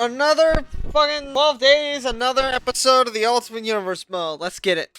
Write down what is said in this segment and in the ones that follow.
Another fucking 12 days, another episode of the Ultimate Universe mode. Let's get it.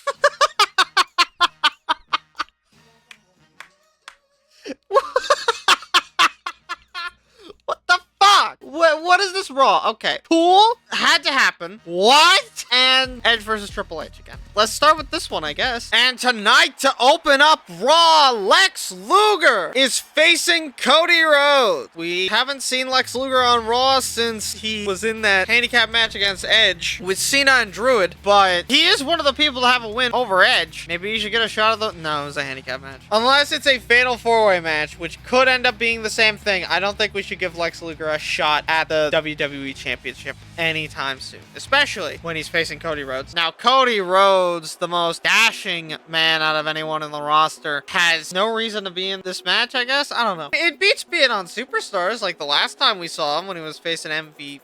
What the fuck? What is this Raw? Okay. Cool. Had to happen. What? And Edge versus Triple H again. Let's start with this one, I guess. And tonight, to open up Raw, Lex Luger is facing Cody Rhodes. We haven't seen Lex Luger on Raw since he was in that handicap match against Edge with Cena and Druid, but he is one of the people to have a win over Edge. Maybe he should get a shot of the... No, it was a handicap match. Unless it's a fatal four-way match, which could end up being the same thing. I don't think we should give Lex Luger a shot at the WWE Championship anytime soon, especially when he's facing Cody Rhodes. Now, Cody Rhodes, the most dashing man out of anyone in the roster, has no reason to be in this match, I guess. I don't know. It beats being on Superstars like the last time we saw him when he was facing MVP,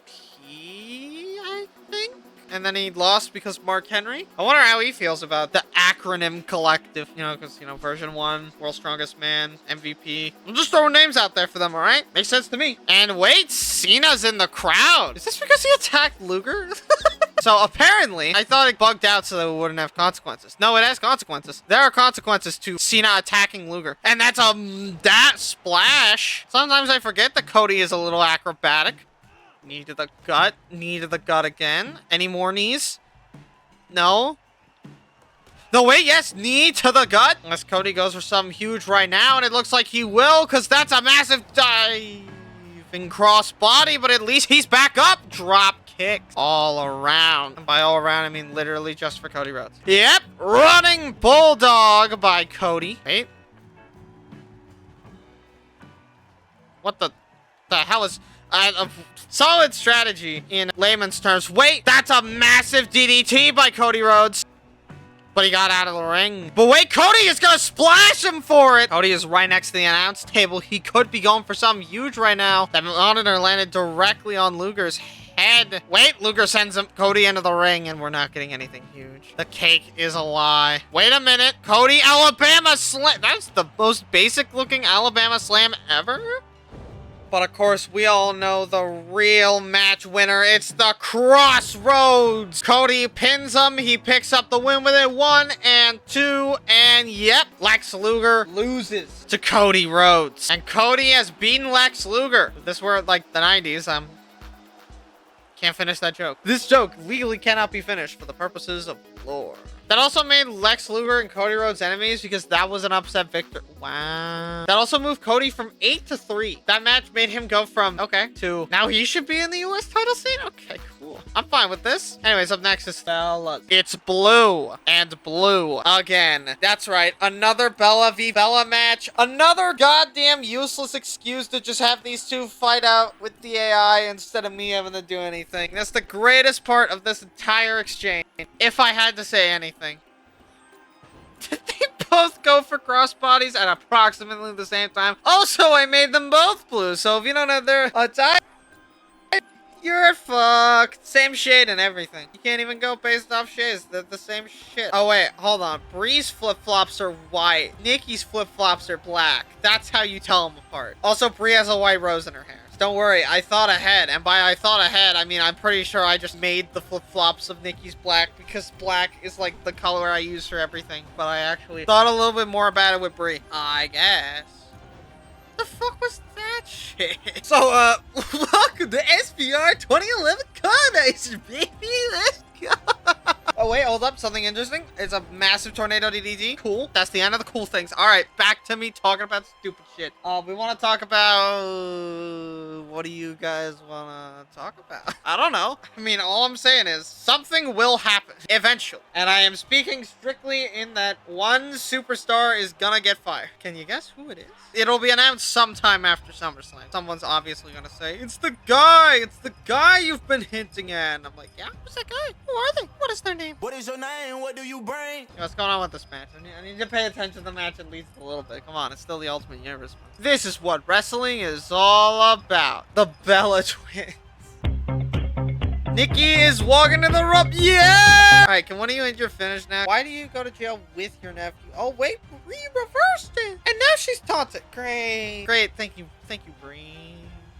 I think. And then he lost because Mark Henry. I wonder how he feels about the acronym collective. You know, because, version 1, World's Strongest Man, MVP. I'm just throwing names out there for them, alright? Makes sense to me. And wait, Cena's in the crowd. Is this because he attacked Luger? So apparently, I thought it bugged out so that it wouldn't have consequences. No, it has consequences. There are consequences to Cena attacking Luger. And that's that splash. Sometimes I forget that Cody is a little acrobatic. Knee to the gut. Knee to the gut again. Any more knees? No. No, wait, yes. Knee to the gut. Unless Cody goes for something huge right now, and it looks like he will, because that's a massive diving crossbody, but at least he's back up. Drop kicks all around. And by all around, I mean literally just for Cody Rhodes. Yep. Running Bulldog by Cody. Wait. What the hell is... a solid strategy in layman's terms. Wait, that's a massive DDT by Cody Rhodes. But he got out of the ring. But wait, Cody is gonna splash him for it. Cody is right next to the announce table. He could be going for something huge right now. That monitor landed directly on Luger's head. Wait, Luger sends Cody into the ring, and we're not getting anything huge. The cake is a lie. Wait a minute. Cody, Alabama slam. That's the most basic looking Alabama slam ever. But of course, we all know the real match winner. It's the Crossroads. Cody pins him. He picks up the win with it. 1 and 2. And yep, Lex Luger loses to Cody Rhodes. And Cody has beaten Lex Luger. If this were like the 90s, can't finish that joke. This joke legally cannot be finished for the purposes of lore. That also made Lex Luger and Cody Rhodes enemies because that was an upset victor. Wow. That also moved Cody from 8 to 3. That match made him go from, okay, to now he should be in the US title scene? Okay, cool. I'm fine with this. Anyways, up next is Bella. It's Blue and Blue again. That's right. Another Bella v. Bella match. Another goddamn useless excuse to just have these two fight out with the AI instead of me having to do anything. That's the greatest part of this entire exchange. If I had to say anything. Did they both go for crossbodies at approximately the same time? Also, I made them both blue, so if you don't have their type, you're fucked. Same shade and everything. You can't even go based off shades. They're the same shit. Oh, wait. Hold on. Bree's flip-flops are white. Nikki's flip-flops are black. That's how you tell them apart. Also, Bree has a white rose in her hair. Don't worry, I thought ahead, and by I thought ahead, I mean I'm pretty sure I just made the flip-flops of Nikki's black because black is like the color I use for everything, but I actually thought a little bit more about it with Brie. I guess. The fuck was that shit? So, welcome to SPR 2011 Coronation, baby! Let's go! Oh, wait, hold up. Something interesting. It's a massive tornado DDT. Cool. That's the end of the cool things. All right, back to me talking about stupid shit. We want to talk about... What do you guys want to talk about? I don't know. I mean, all I'm saying is something will happen eventually. And I am speaking strictly in that one superstar is gonna get fired. Can you guess who it is? It'll be announced sometime after SummerSlam. Someone's obviously gonna say, it's the guy! It's the guy you've been hinting at. And I'm like, yeah, who's that guy? Who are they? What is their name? What is your name? What do you bring? What's going on with this match? I need to pay attention to the match at least a little bit. Come on, it's still the Ultimate Universe. This is what wrestling is all about. The Bella Twins. Nikki is walking to the rope. Yeah! Alright, can one of you end your finish now? Why do you go to jail with your nephew? Oh, wait, Bree reversed it. And now she's taunted. Great. Great, thank you, Bree.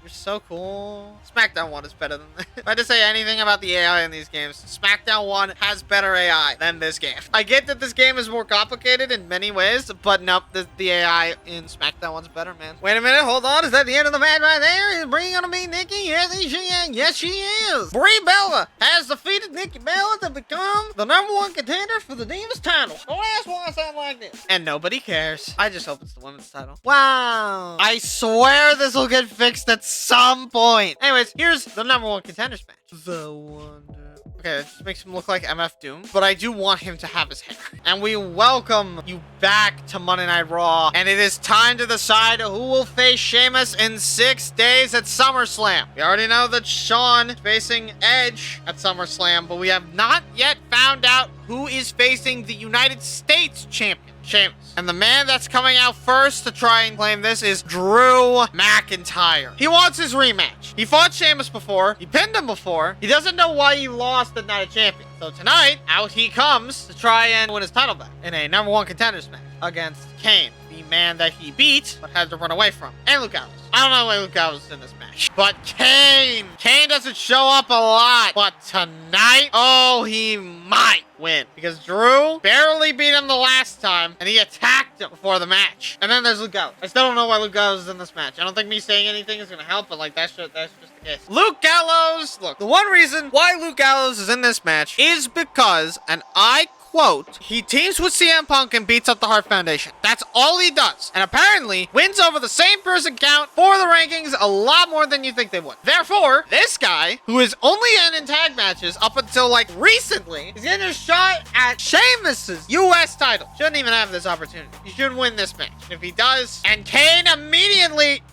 You're so cool. SmackDown 1 is better than this. If I had to say anything about the AI in these games, SmackDown 1 has better AI than this game. I get that this game is more complicated in many ways, but nope, the AI in SmackDown 1's better, man. Wait a minute, hold on. Is that the end of the match right there? Is Brie gonna beat Nikki? Yes, she is. Yes, she is. Brie Bella has defeated Nikki Bella to become the #1 contender for the Divas title. Don't ask why I sound like this. And nobody cares. I just hope it's the women's title. Wow. I swear this will get fixed at some point. Anyways, here's the #1 contenders match. The Wonder. Okay, it just makes him look like MF Doom, but I do want him to have his hair. And we welcome you back to Monday Night Raw, and it is time to decide who will face Sheamus in 6 days at SummerSlam. We already know that Shawn is facing Edge at SummerSlam, but we have not yet found out who is facing the United States champion, Sheamus. And the man that's coming out first to try and claim this is Drew McIntyre. He wants his rematch. He fought Sheamus before. He pinned him before. He doesn't know why he lost at Night of Champions. So tonight, out he comes to try and win his title back in a #1 contenders match against Kane, the man that he beat but had to run away from, and Luke Gallows. I don't know why Luke Gallows is in this match, but Kane doesn't show up a lot, but tonight, oh, he might win because Drew barely beat him the last time and he attacked him before the match. And then there's Luke Gallows. I still don't know why Luke Gallows is in this match. I don't think me saying anything is gonna help, but like that's just the case. Luke Gallows, look, the one reason why Luke Gallows is in this match is because, and I quote, he teams with CM Punk and beats up the Hart Foundation. That's all he does. And apparently wins over the same person count for the rankings a lot more than you think they would. Therefore, this guy, who is only in tag matches up until like recently, is getting a shot at Sheamus's US title. Shouldn't even have this opportunity. He should win this match. If he does, and Kane immediately...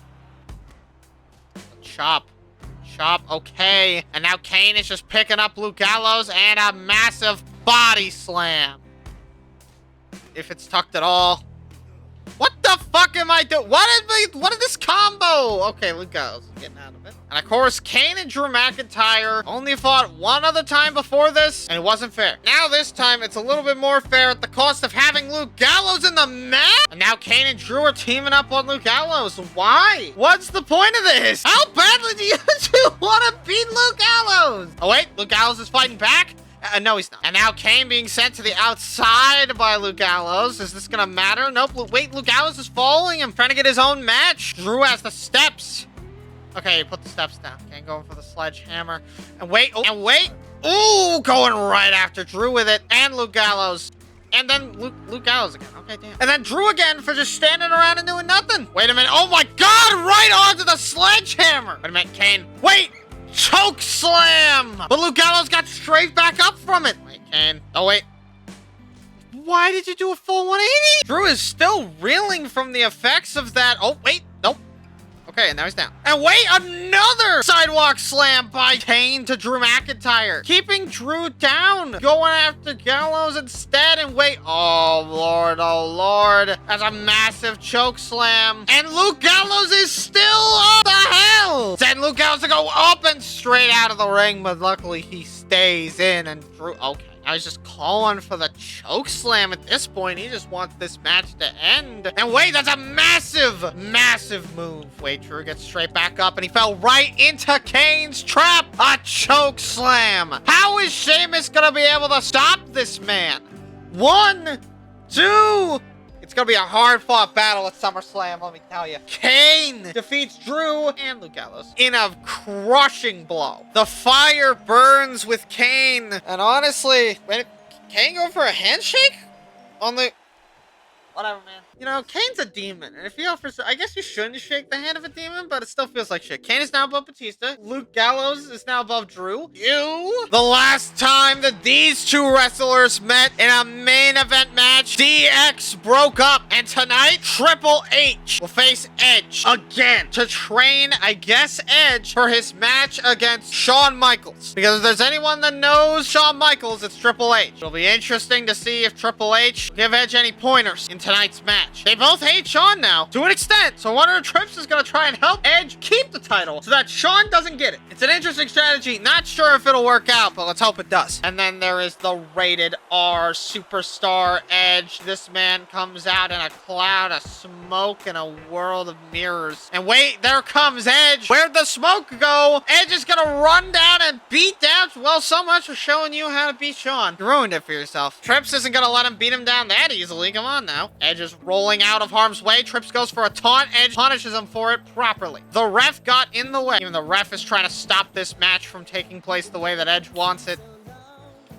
Chop, okay. And now Kane is just picking up Luke Gallows and a massive body slam. If it's tucked at all. What the fuck am I doing? What is this combo? Okay, Luke Gallows is getting out of it. And of course, Kane and Drew McIntyre only fought one other time before this, and it wasn't fair. Now this time, it's a little bit more fair at the cost of having Luke Gallows in the match. And now Kane and Drew are teaming up on Luke Gallows. Why? What's the point of this? How badly do you two want to beat Luke Gallows? Oh wait, Luke Gallows is fighting back? No, he's not. And now Kane being sent to the outside by Luke Gallows. Is this gonna matter? Nope. Wait, Luke Gallows is following him, trying to get his own match. Drew has the steps. Okay, he put the steps down. Kane going for the sledgehammer. And wait. Oh, and wait. Ooh, going right after Drew with it. And Luke Gallows. And then Luke Gallows again. Okay, damn. And then Drew again for just standing around and doing nothing. Wait a minute. Oh my God, right onto the sledgehammer. Wait a minute, Kane. Wait. Choke slam! But Luke Gallows got straight back up from it. Wait, Kane. Oh, wait. Why did you do a full 180? Drew is still reeling from the effects of that. Oh, wait. Nope. Okay, and now he's down. And wait, another sidewalk slam by Kane to Drew McIntyre. Keeping Drew down. Going after Gallows instead. And wait. Oh, Lord. Oh, Lord. That's a massive choke slam. And Luke Gallows is still up. The hell? Send Luke Gallows to go up and straight out of the ring. But luckily, he stays in. And Drew... Okay. I was just calling for the choke slam at this point. He just wants this match to end. And wait, that's a massive, massive move. Wait, Drew gets straight back up and he fell right into Kane's trap. A choke slam. How is Sheamus gonna be able to stop this man? 1, 2... It's gonna be a hard-fought battle at SummerSlam, let me tell you. Kane defeats Drew and Luke Gallows in a crushing blow. The fire burns with Kane. And honestly, wait, Kane go for a handshake? On the... Whatever, man. You know, Kane's a demon, and if he offers... I guess you shouldn't shake the hand of a demon, but it still feels like shit. Kane is now above Batista. Luke Gallows is now above Drew. The last time that these two wrestlers met in a main event match, DX broke up, and tonight, Triple H will face Edge again to train, I guess, Edge for his match against Shawn Michaels. Because if there's anyone that knows Shawn Michaels, it's Triple H. It'll be interesting to see if Triple H will give Edge any pointers in tonight's match. match. They both hate Shawn now, to an extent. So one of the Trips is going to try and help Edge keep the title so that Shawn doesn't get it. It's an interesting strategy. Not sure if it'll work out, but let's hope it does. And then there is the rated R superstar Edge. This man comes out in a cloud of smoke and a world of mirrors. And wait, there comes Edge. Where'd the smoke go? Edge is going to run down and beat down. Well, so much for showing you how to beat Shawn. You ruined it for yourself. Trips isn't going to let him beat him down that easily. Come on now. Edge is rolling out of harm's way. Trips goes for a taunt. Edge punishes him for it properly. The ref got in the way. Even the ref is trying to stop this match from taking place the way that Edge wants it.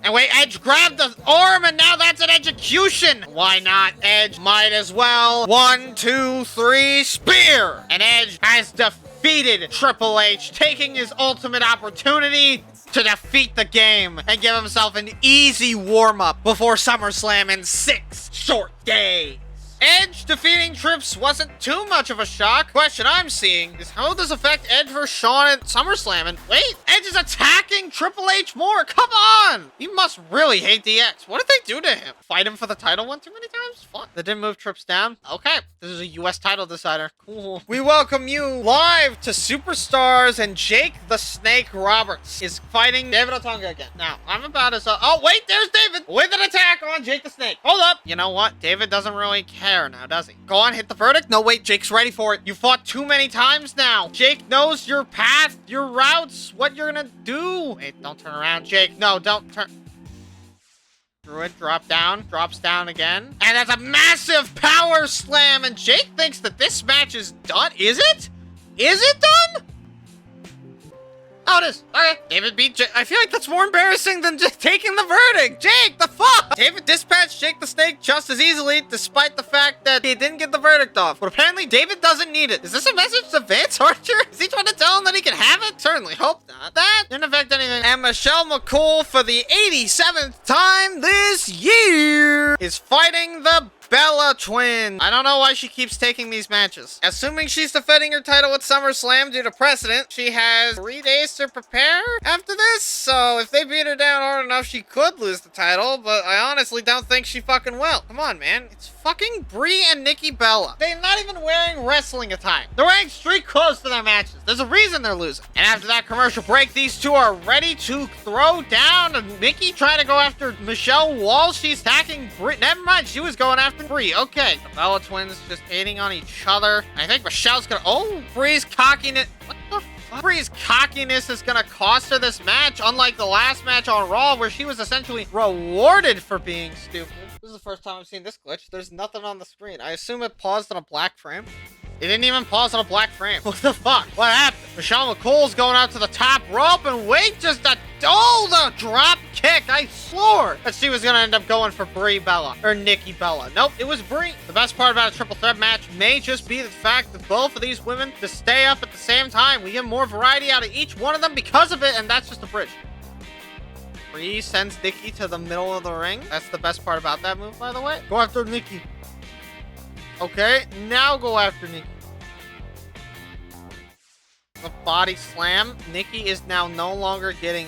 And wait, Edge grabbed the arm, and now that's an execution. Why not? Edge might as well. 1, 2, 3, spear. And Edge has defeated Triple H, taking his ultimate opportunity to defeat the game and give himself an easy warm-up before SummerSlam in 6 short days. Edge defeating Trips wasn't too much of a shock. Question I'm seeing is how this affect Edge versus Shawn at SummerSlam? And wait, Edge is attacking Triple H more. Come on! He must really hate DX. What did they do to him? Fight him for the title one too many times? Fun. They didn't move Trips down? Okay, this is a US title decider. Cool. We welcome you live to Superstars, and Jake the Snake Roberts is fighting David Otunga again. Now, I'm about to... oh, wait, there's David with an attack on Jake the Snake. Hold up. You know what? David doesn't really care now, does he? Go on, hit the verdict. No, wait, Jake's ready for it. You fought too many times now. Jake knows your path, your routes, what you're gonna do. Wait, don't turn around, Jake. No, don't turn. Druid drops down again. And that's a massive power slam. And Jake thinks that this match is done. Is it? Is it done? Oh, it is. Okay. David beat Jake. I feel like that's more embarrassing than just taking the verdict. Jake, the fuck? David dispatched Jake the Snake just as easily, despite the fact that he didn't get the verdict off. But apparently, David doesn't need it. Is this a message to Vance Archer? Is he trying to tell him that he can have it? Certainly hope not. That didn't affect anything. And Michelle McCool, for the 87th time this year, is fighting the Bella Twins. I don't know why she keeps taking these matches. Assuming she's defending her title at SummerSlam due to precedent, she has 3 days to prepare after this. So if they beat her down hard enough, she could lose the title, but I honestly don't think she fucking will. Come on, man. It's fucking Brie and Nikki Bella. They're not even wearing wrestling attire. They're wearing street clothes to their matches. There's a reason they're losing. And after that commercial break, these two are ready to throw down. And Nikki trying to go after Michelle while she's attacking Brie. Never mind, she was going after Brie. Okay, the Bella Twins just hating on each other. I think Michelle's gonna... oh, Brie's cockiness... what the fuck? Brie's cockiness is gonna cost her this match, unlike the last match on Raw, where she was essentially rewarded for being stupid. This is the first time I've seen this glitch. There's nothing on the screen. I assume it paused on a black frame. It didn't even pause on a black frame. What the fuck? What happened? Michelle McCool's going out to the top rope, and wait, just a... oh, the drop kick. I swore that she was going to end up going for Brie Bella. Or Nikki Bella. Nope, it was Brie. The best part about a triple threat match may just be the fact that both of these women to stay up at the same time. We get more variety out of each one of them because of it, and that's just a bridge. Brie sends Nikki to the middle of the ring. That's the best part about that move, by the way. Go after Nikki. Okay, now go after Nikki. The body slam. Nikki is now no longer getting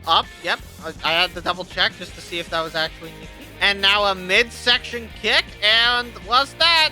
up. Yep, I had to double check just to see if that was actually Nikki. And now a midsection kick, and what's that?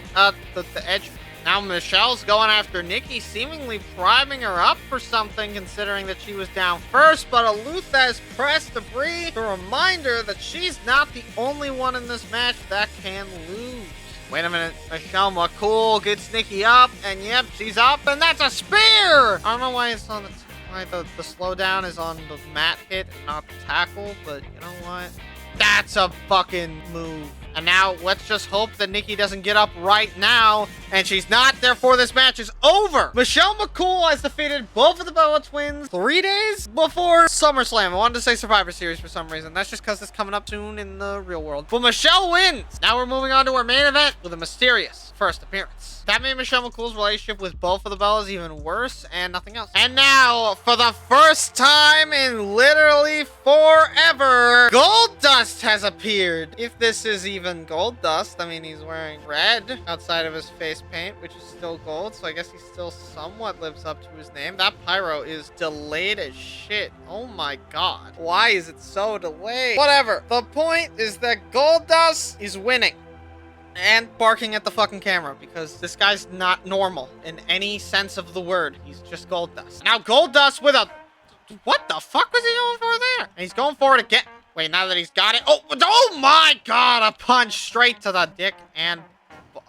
The edge. Now Michelle's going after Nikki, seemingly priming her up for something, considering that she was down first. But Alutha has pressed the Brie to remind her that she's not the only one in this match that can lose. Wait a minute, Michelle McCool gets Nikki up, and yep, she's up, and that's a spear! I don't know why it's on the... why the slowdown is on the mat hit and not the tackle, but you know what? That's a fucking move. And now, let's just hope that Nikki doesn't get up right now, and she's not, therefore this match is over! Michelle McCool has defeated both of the Bella Twins 3 days before SummerSlam. I wanted to say Survivor Series for some reason. That's just because it's coming up soon in the real world. But Michelle wins! Now we're moving on to our main event with a mysterious first appearance. That made Michelle McCool's relationship with both of the Bellas even worse, and nothing else. And now, for the first time in literally forever, Goldust has appeared. If this is even Goldust, I mean, he's wearing red outside of his face paint, which is still gold, so I guess he still somewhat lives up to his name. That pyro is delayed as shit. Oh my god. Why is it so delayed? Whatever. The point is that Goldust is winning. and barking at the fucking camera because this guy's not normal in any sense of the word. He's just Goldust. Now Goldust with a... What the fuck was he going for there? And he's going for it again. Wait, now that he's got it... Oh my god! A punch straight to the dick and...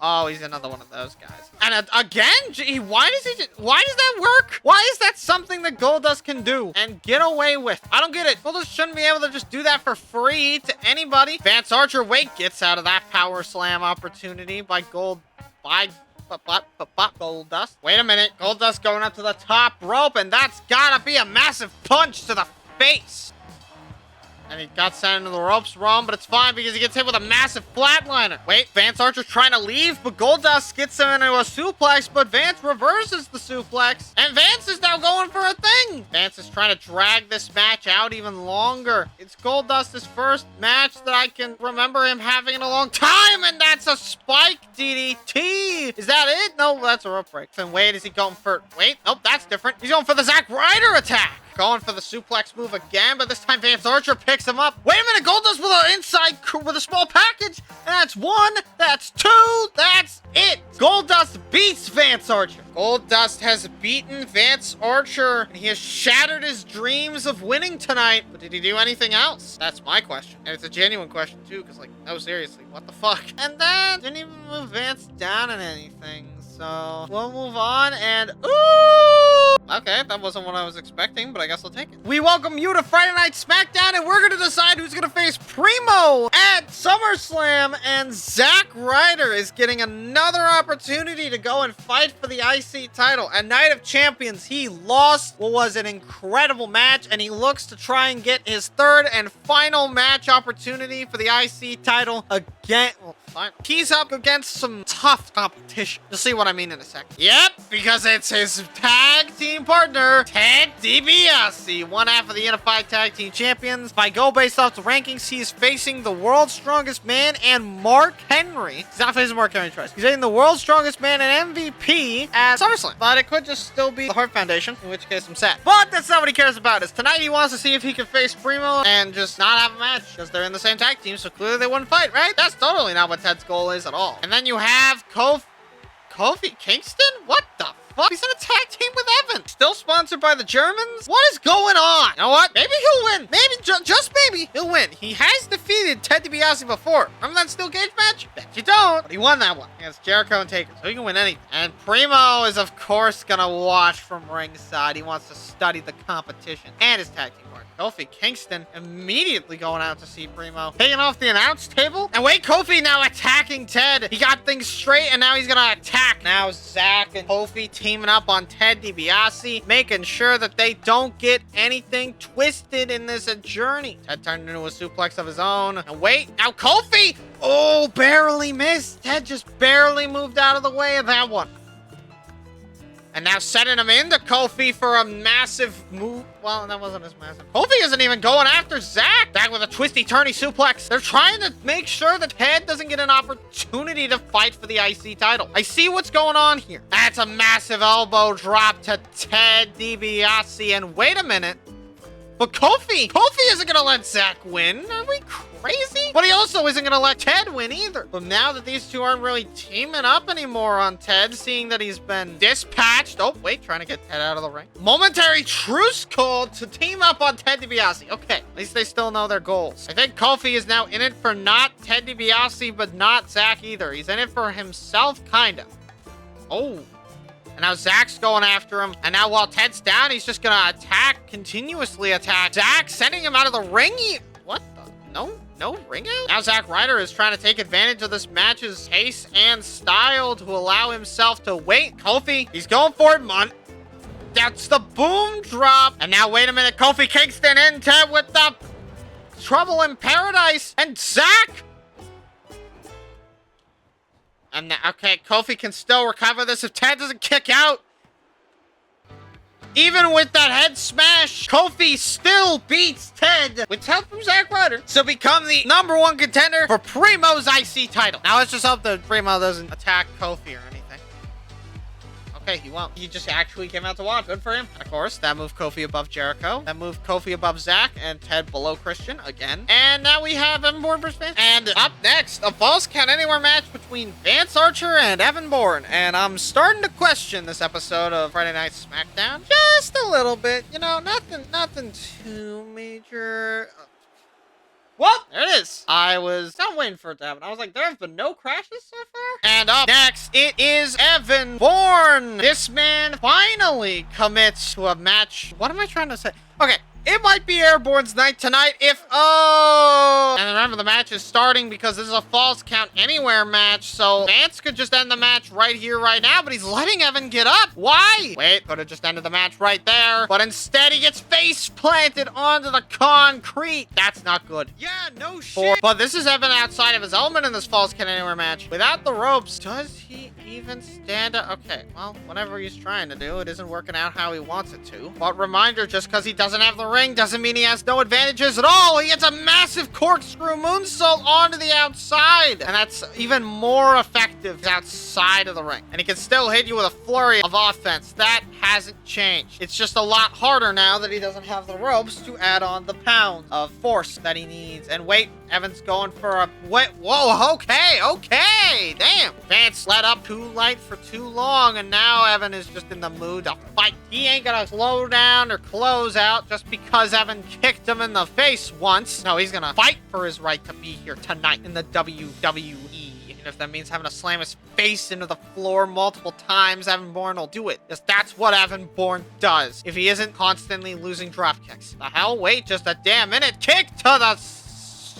Oh, he's another one of those guys. And again, why does that work? Why is that something that Goldust can do and get away with? I don't get it. Goldust shouldn't be able to just do that for free to anybody. Vance Archer, wait, gets out of that power slam opportunity by Goldust. Wait a minute. Goldust going up to the top rope, and that's gotta be a massive punch to the face. And he got sent into the ropes wrong, but it's fine because he gets hit with a massive flatliner. Wait, Vance Archer's trying to leave, but Goldust gets him into a suplex, but Vance reverses the suplex. And Vance is now going for a thing. Vance is trying to drag this match out even longer. It's Goldust's first match that I can remember him having in a long time, and that's a spike DDT. Is that it? No, that's a rope break. Then wait, is he going for... Wait, nope, that's different. He's going for the Zack Ryder attack. Going for the suplex move again, but this time Vance Archer picks him up. Wait a minute, Goldust with an inside with a small package. And that's one, that's two, that's it. Goldust beats Vance Archer. Goldust has beaten Vance Archer, and he has shattered his dreams of winning tonight. But did he do anything else? That's my question. And it's a genuine question too, because like, no, seriously, what the fuck? And then didn't even move Vance down in anything. So we'll move on and ooh! Okay, that wasn't what I was expecting, but I guess I'll take it. We welcome you to Friday Night SmackDown, and we're gonna decide who's gonna face Primo at SummerSlam, and Zack Ryder is getting another opportunity to go and fight for the IC title. At Night of Champions, he lost what was an incredible match, and he looks to try and get his third and final match opportunity for the IC title again. Well, fine. He's up against some tough competition. You'll see what I mean in a second. Yep, because it's his tag team partner, Ted DiBiase, one half of the Unified Tag Team Champions. If I go based off the rankings, he's facing the World's Strongest Man and Mark Henry. He's not facing Mark Henry twice. He's facing the World's Strongest Man and MVP at SummerSlam. But it could just still be the Hart Foundation, in which case I'm sad. But that's not what he cares about. Is tonight he wants to see if he can face Primo and just not have a match, because they're in the same tag team, so clearly they wouldn't fight, right? That's totally not what Ted's goal is at all. And then you have Kofi Kingston? What the fuck? He's in a tag team with Evan. Still sponsored by the Germans? What is going on? You know what? Maybe he'll win. Maybe, just maybe, he'll win. He has defeated Ted DiBiase before. Remember that steel cage match? Bet you don't. But he won that one against Jericho and Taker, so he can win anything. And Primo is, of course, gonna watch from ringside. He wants to study the competition and his tag team partner. Kofi Kingston immediately going out to see Primo. Taking off the announce table. And wait, Kofi now attacking Ted. He got things straight, and now he's gonna attack. Now Zack and Kofi teaming up on Ted DiBiase, making sure that they don't get anything twisted in this journey. Ted turned into a suplex of his own. And wait, now Kofi! Oh, barely missed. Ted just barely moved out of the way of that one. And now setting him into Kofi for a massive move. Well, that wasn't as massive. Kofi isn't even going after Zack. Zack with a twisty, turny suplex. They're trying to make sure that Ted doesn't get an opportunity to fight for the IC title. I see what's going on here. That's a massive elbow drop to Ted DiBiase. And wait a minute. But Kofi isn't gonna let Zack win. Are we crazy? But he also isn't gonna let Ted win either. But now that these two aren't really teaming up anymore on Ted, seeing that he's been dispatched. Oh, wait, trying to get Ted out of the ring. Momentary truce called to team up on Ted DiBiase. Okay, at least they still know their goals. I think Kofi is now in it for not Ted DiBiase, but not Zack either. He's in it for himself, kind of. Oh. And now Zack's going after him. And now while Ted's down, he's just gonna continuously attack Zack, sending him out of the ring. What the? No ring out? Now Zack Ryder is trying to take advantage of this match's pace and style to allow himself to wait. Kofi, he's going for it, man. That's the boom drop. And now, wait a minute, Kofi Kingston in Ted with the Trouble in Paradise. And Zack. And now, okay, Kofi can still recover this if Ted doesn't kick out. Even with that head smash, Kofi still beats Ted with help from Zack Ryder to become the #1 contender for Primo's IC title. Now let's just hope that Primo doesn't attack Kofi or anything. Okay, he won't. He just actually came out to watch. Good for him. And of course, that moved Kofi above Jericho. That moved Kofi above Zack and Ted below Christian again. And now we have Evan Bourne versus Vance. And up next, a Falls Count Anywhere match between Vance Archer and Evan Bourne. And I'm starting to question this episode of Friday Night SmackDown just a little bit. You know, nothing too major. Well, there it is. I was not waiting for it to happen. I was like, there have been no crashes so far? And up next, it is Evan Bourne. This man finally commits to a match. What am I trying to say? Okay. It might be Airborne's night tonight if, and remember, the match is starting because this is a Falls Count Anywhere match, so Vance could just end the match right here, right now, but he's letting Evan get up. Why? Wait, could have just ended the match right there, but instead he gets face planted onto the concrete. That's not good. Yeah, no shit. But this is Evan outside of his element in this Falls Count Anywhere match. Without the ropes, does he even stand up? Okay, well, whatever he's trying to do, it isn't working out how he wants it to. But reminder, just because he doesn't have the ring doesn't mean he has no advantages at all. He gets a massive corkscrew moonsault onto the outside, and that's even more effective outside of the ring. And he can still hit you with a flurry of offense. That hasn't changed. It's just a lot harder now that he doesn't have the ropes to add on the pounds of force that he needs. And wait, Evan's going for a wait. Whoa, okay, damn. Vance let up too light for too long, and now Evan is just in the mood to fight. He ain't gonna slow down or close out just because Evan kicked him in the face once. No, he's gonna fight for his right to be here tonight in the WWE. And if that means having to slam his face into the floor multiple times, Evan Bourne will do it. Because that's what Evan Bourne does. If he isn't constantly losing drop kicks. The hell? Wait just a damn minute. Kick to the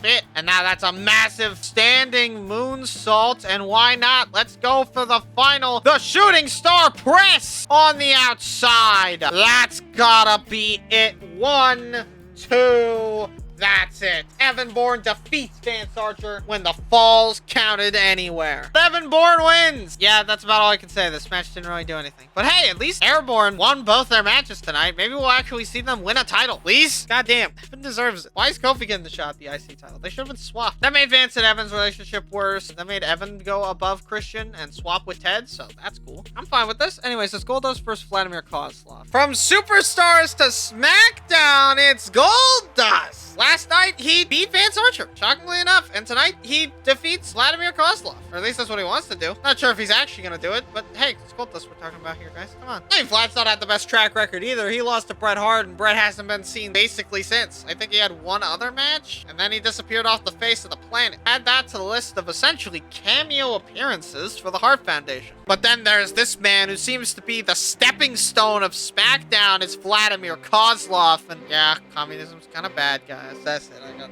shit. And now that's a massive standing moonsault. And why not? Let's go for the final. The shooting star press on the outside. That's gotta be it. 1, 2... That's it. Evan Bourne defeats Vance Archer when the Falls counted anywhere. Evan Bourne wins. Yeah, that's about all I can say. This match didn't really do anything. But hey, at least Airborne won both their matches tonight. Maybe we'll actually see them win a title. Please? Goddamn. Evan deserves it. Why is Kofi getting the shot at the IC title? They should have been swapped. That made Vance and Evan's relationship worse. That made Evan go above Christian and swap with Ted, so that's cool. I'm fine with this. Anyways, it's Goldust versus Vladimir Kozlov. From Superstars to SmackDown, it's Goldust. Last night, he beat Vance Archer, shockingly enough. And tonight, he defeats Vladimir Kozlov. Or at least that's what he wants to do. Not sure if he's actually going to do it, but hey, it's Goldust we're talking about here, guys. Come on. I mean, Vlad's not had the best track record either. He lost to Bret Hart, and Bret hasn't been seen basically since. I think he had one other match, and then he disappeared off the face of the planet. Add that to the list of essentially cameo appearances for the Hart Foundation. But then there's this man who seems to be the stepping stone of SmackDown. It's Vladimir Kozlov. And yeah, communism's kind of bad, guys. That's it. I got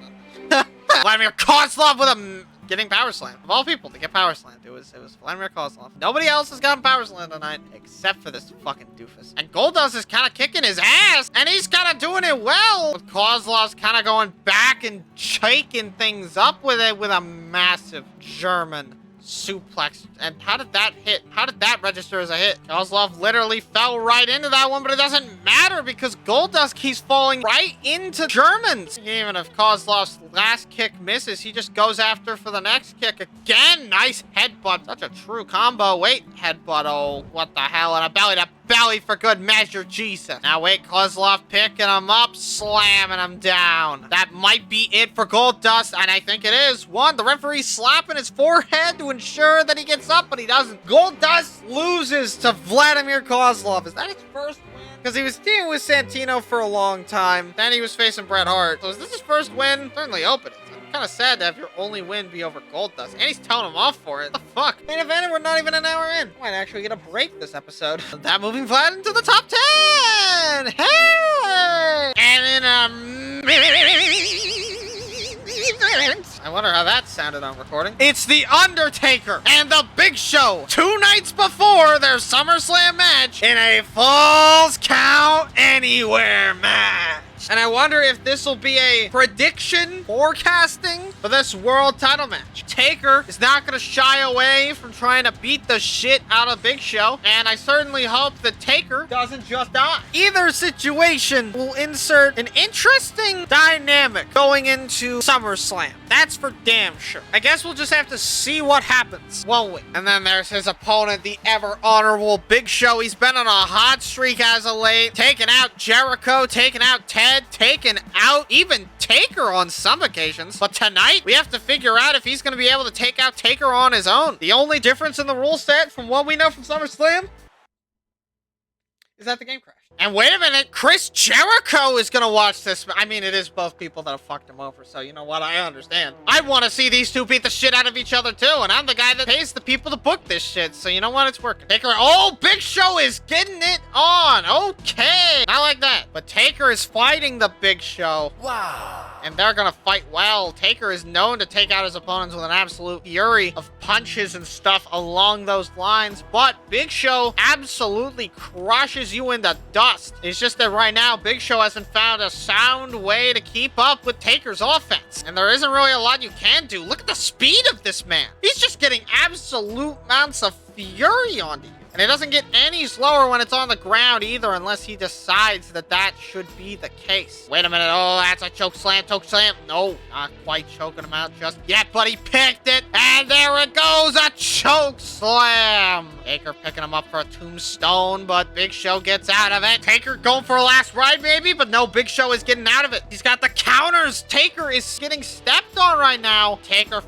nothing. Vladimir Kozlov with a getting power slam. Of all people to get power slammed, it was Vladimir Kozlov. Nobody else has gotten power slammed tonight except for this fucking doofus. And Goldust is kind of kicking his ass, and he's kind of doing it well. But Kozlov's kind of going back and shaking things up with it with a massive German suplex. And how did that hit? How did that register as a hit? Kozlov literally fell right into that one, but it doesn't matter because Goldust keeps falling right into Germans. Even if Kozlov's last kick misses, he just goes after for the next kick again. Nice headbutt. Such a true combo. Wait, headbutt. Oh, what the hell? And a belly to belly for good measure. Jesus. Now wait, Kozlov picking him up, slamming him down. That might be it for Goldust, and I think it is. One, the referee slapping his forehead to ensure that he gets up, but he doesn't. Goldust loses to Vladimir Kozlov. Is that his first win? Because he was teaming with Santino for a long time. Then he was facing Bret Hart. So is this his first win? Certainly hope it is. I'm kind of sad to have your only win be over Goldust. And he's telling him off for it. What the fuck? Main event, we're not even an hour in. I might actually get a break this episode. That moving Vlad into the top 10! Hey! And in a I wonder how that sounded on recording. It's The Undertaker and The Big Show 2 nights before their SummerSlam match in a Falls Count Anywhere match. And I wonder if this will be a prediction forecasting for this world title match. Taker is not going to shy away from trying to beat the shit out of Big Show. And I certainly hope that Taker doesn't just die. Either situation will insert an interesting dynamic going into SummerSlam. That's for damn sure. I guess we'll just have to see what happens, won't we? And then there's his opponent, the ever honorable Big Show. He's been on a hot streak as of late. Taking out Jericho, taking out Ted, taking out even Taker on some occasions. But tonight, we have to figure out if he's going to be able to take out Taker on his own. The only difference in the rule set from what we know from SummerSlam is that the game crashed. And wait a minute, Chris Jericho is gonna watch this. I mean, it is both people that have fucked him over, so you know what? I understand. I want to see these two beat the shit out of each other too, and I'm the guy that pays the people to book this shit, so you know what? It's working. Taker, oh, Big Show is getting it on. Okay, not like that. But Taker is fighting the Big Show. Wow. And they're gonna fight well. Taker is known to take out his opponents with an absolute fury of punches and stuff along those lines, but Big Show absolutely crushes you into dust. It's just that right now, Big Show hasn't found a sound way to keep up with Taker's offense. And there isn't really a lot you can do. Look at the speed of this man. He's just getting absolute amounts of fury onto you. And it doesn't get any slower when it's on the ground either, unless he decides that that should be the case. Wait a minute. Oh, that's a choke slam, choke slam. No, not quite choking him out just yet, but he picked it. And there it goes, a choke slam. Taker picking him up for a tombstone, but Big Show gets out of it. Taker going for a last ride maybe, but no, Big Show is getting out of it. He's got the counters. Taker is getting stepped on right now. Taker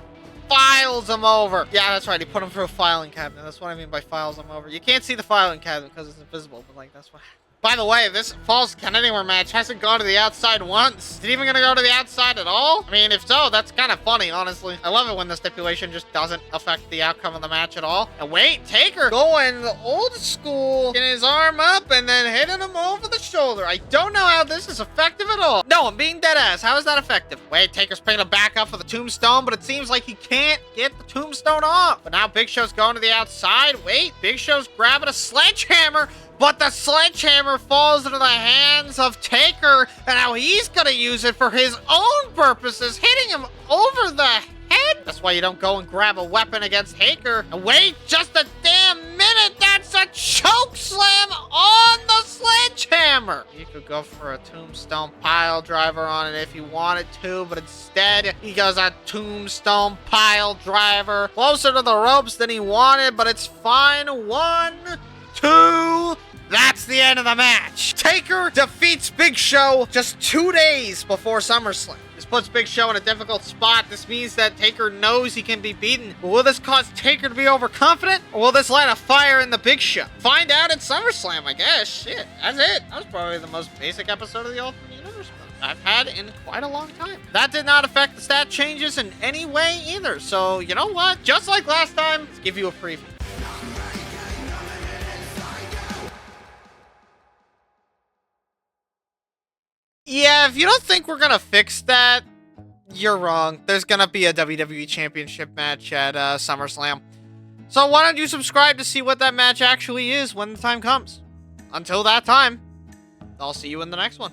files him over. Yeah, that's right. He put him through a filing cabinet. That's what I mean by files him over. You can't see the filing cabinet because it's invisible, but like, that's what... By the way, this Falls Count Anywhere match hasn't gone to the outside once. Is it even gonna go to the outside at all? I mean, if so, that's kind of funny, honestly. I love it when the stipulation just doesn't affect the outcome of the match at all. And wait, Taker going the old school, getting his arm up and then hitting him over the shoulder. I don't know how this is effective at all. No, I'm being dead ass. How is that effective? Wait, Taker's picking him back up for the tombstone, but it seems like he can't get the tombstone off. But now Big Show's going to the outside. Wait, Big Show's grabbing a sledgehammer. But the sledgehammer falls into the hands of Taker, and now he's gonna use it for his own purposes, hitting him over the head. That's why you don't go and grab a weapon against Taker. And wait just a damn minute, that's a choke slam on the sledgehammer. You could go for a tombstone pile driver on it if you wanted to, but instead he goes a tombstone pile driver closer to the ropes than he wanted, but it's fine. 1, 2, that's the end of the match. Taker defeats Big Show just 2 days before SummerSlam. This puts Big Show in a difficult spot. This means that Taker knows he can be beaten. But will this cause Taker to be overconfident? Or will this light a fire in the Big Show? Find out at SummerSlam, I guess. Shit, that's it. That was probably the most basic episode of the Ultimate Universe I've had in quite a long time. That did not affect the stat changes in any way either. So, you know what? Just like last time, let's give you a preview. Yeah, if you don't think we're gonna fix that, you're wrong. There's gonna be a WWE Championship match at SummerSlam. So why don't you subscribe to see what that match actually is when the time comes. Until that time, I'll see you in the next one.